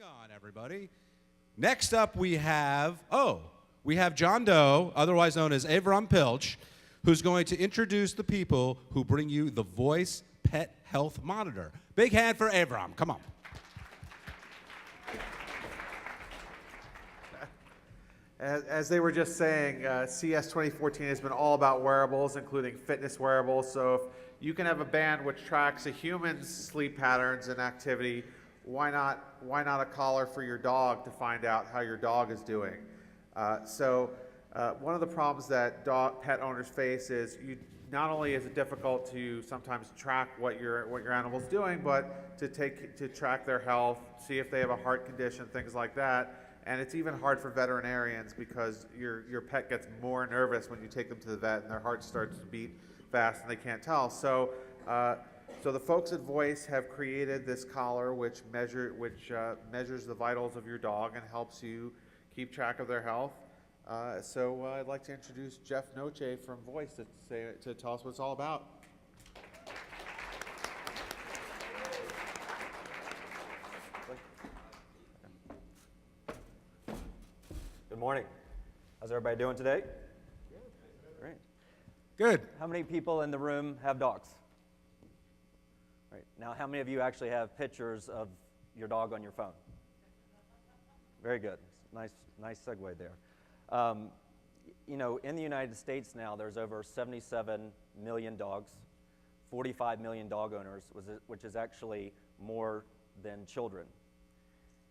Hang on, everybody. Next up, we have John Doe, otherwise known as Avram Pilch, who's going to introduce the people who bring you the Voice Pet Health Monitor. Big hand for Avram. Come on. As they were just saying, CES 2014 has been all about wearables, including fitness wearables. So if you can have a band which tracks a human's sleep patterns and activity, why not a collar for your dog to find out how your dog is doing? One of the problems that pet owners face is not only is it difficult to sometimes track what your animal's doing, but to track their health, see if they have a heart condition, things like that. And it's even hard for veterinarians because your pet gets more nervous when you take them to the vet and their heart starts to beat fast and they can't tell. So the folks at Voice have created this collar which measures the vitals of your dog and helps you keep track of their health. I'd like to introduce Jeff Noche from Voice to tell us what it's all about. Good morning. How's everybody doing today? Great. Good. How many people in the room have dogs? Right. Now, how many of you actually have pictures of your dog on your phone? Very good. Nice segue there. In the United States now, there's over 77 million dogs, 45 million dog owners, which is actually more than children.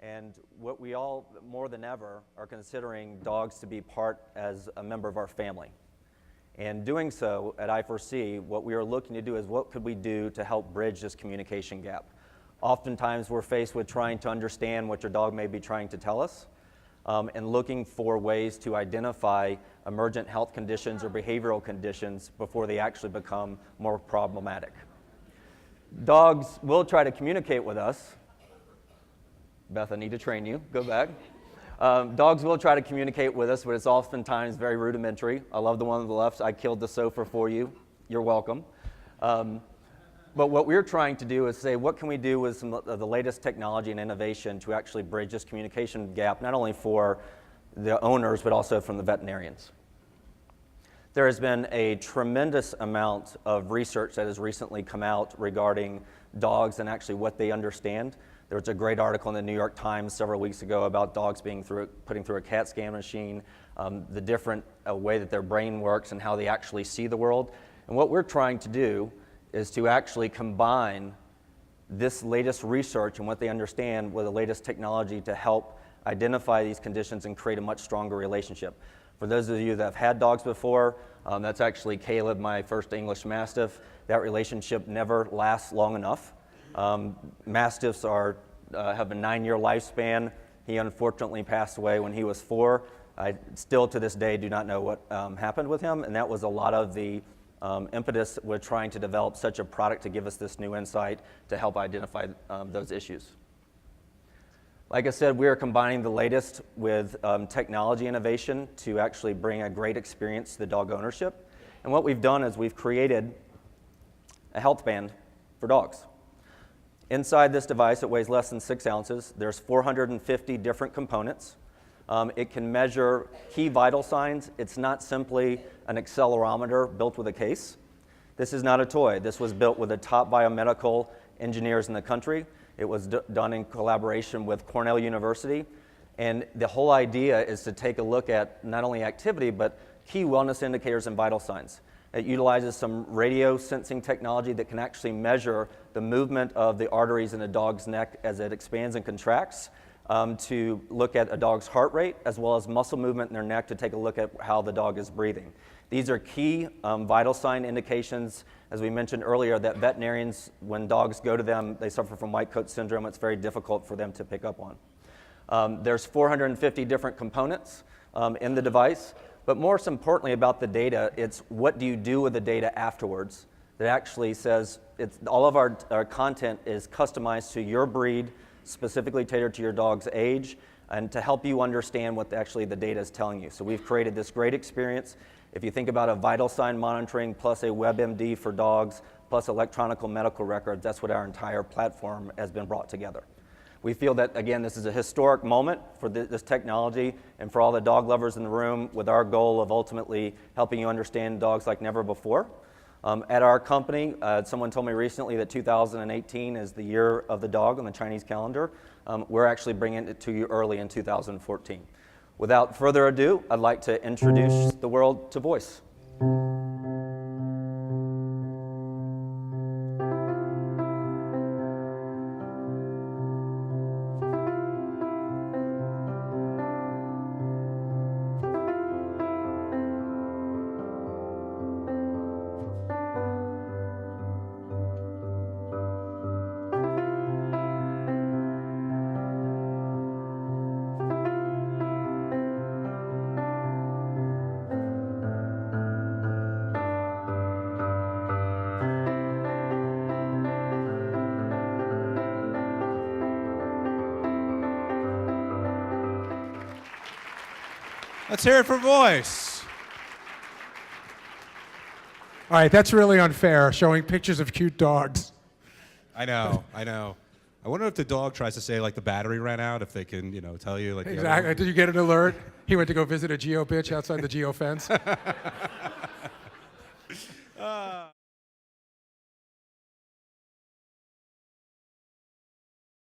And what we all, more than ever, are considering dogs to be part as a member of our family. And doing so at I4C, what we are looking to do is what could we do to help bridge this communication gap. Oftentimes we're faced with trying to understand what your dog may be trying to tell us, and looking for ways to identify emergent health conditions or behavioral conditions before they actually become more problematic. Dogs will try to communicate with us. Beth, I need to train you. Go back. Dogs will try to communicate with us, but it's oftentimes very rudimentary. I love the one on the left. I killed the sofa for you. You're welcome. But what we're trying to do is say, what can we do with some of the latest technology and innovation to actually bridge this communication gap, not only for the owners, but also from the veterinarians. There has been a tremendous amount of research that has recently come out regarding dogs and actually what they understand. There was a great article in the New York Times several weeks ago about dogs putting through a CAT scan machine, the different way that their brain works and how they actually see the world. And what we're trying to do is to actually combine this latest research and what they understand with the latest technology to help identify these conditions and create a much stronger relationship. For those of you that have had dogs before, that's actually Caleb, my first English Mastiff. That relationship never lasts long enough. Mastiffs have a 9-year lifespan. He unfortunately passed away when he was 4. I still to this day do not know what happened with him, and that was a lot of the impetus with trying to develop such a product to give us this new insight to help identify those issues. Like I said, we are combining the latest with technology innovation to actually bring a great experience to the dog ownership. And what we've done is we've created a health band for dogs. Inside this device, it weighs less than 6 ounces. There's 450 different components. It can measure key vital signs. It's not simply an accelerometer built with a case. This is not a toy. This was built with the top biomedical engineers in the country. It was done in collaboration with Cornell University. And the whole idea is to take a look at not only activity, but key wellness indicators and vital signs. It utilizes some radio sensing technology that can actually measure the movement of the arteries in a dog's neck as it expands and contracts, to look at a dog's heart rate as well as muscle movement in their neck to take a look at how the dog is breathing. These are key vital sign indications, as we mentioned earlier, that veterinarians, when dogs go to them, they suffer from white coat syndrome. It's very difficult for them to pick up on. There's 450 different components in the device. But more importantly about the data, it's what do you do with the data afterwards that actually says all of our content is customized to your breed, specifically tailored to your dog's age, and to help you understand what actually the data is telling you. So we've created this great experience. If you think about a vital sign monitoring plus a WebMD for dogs plus electronic medical records, that's what our entire platform has been brought together. We feel that, again, this is a historic moment for this technology and for all the dog lovers in the room, with our goal of ultimately helping you understand dogs like never before. At our company, someone told me recently that 2018 is the year of the dog on the Chinese calendar. We're actually bringing it to you early in 2014. Without further ado, I'd like to introduce the world to Voyce. Let's hear it for Voyce. All right, that's really unfair, showing pictures of cute dogs. I know. I wonder if the dog tries to say like the battery ran out, if they can, tell you like. Exactly. Did you get an alert? He went to go visit a geo bitch outside the geo fence.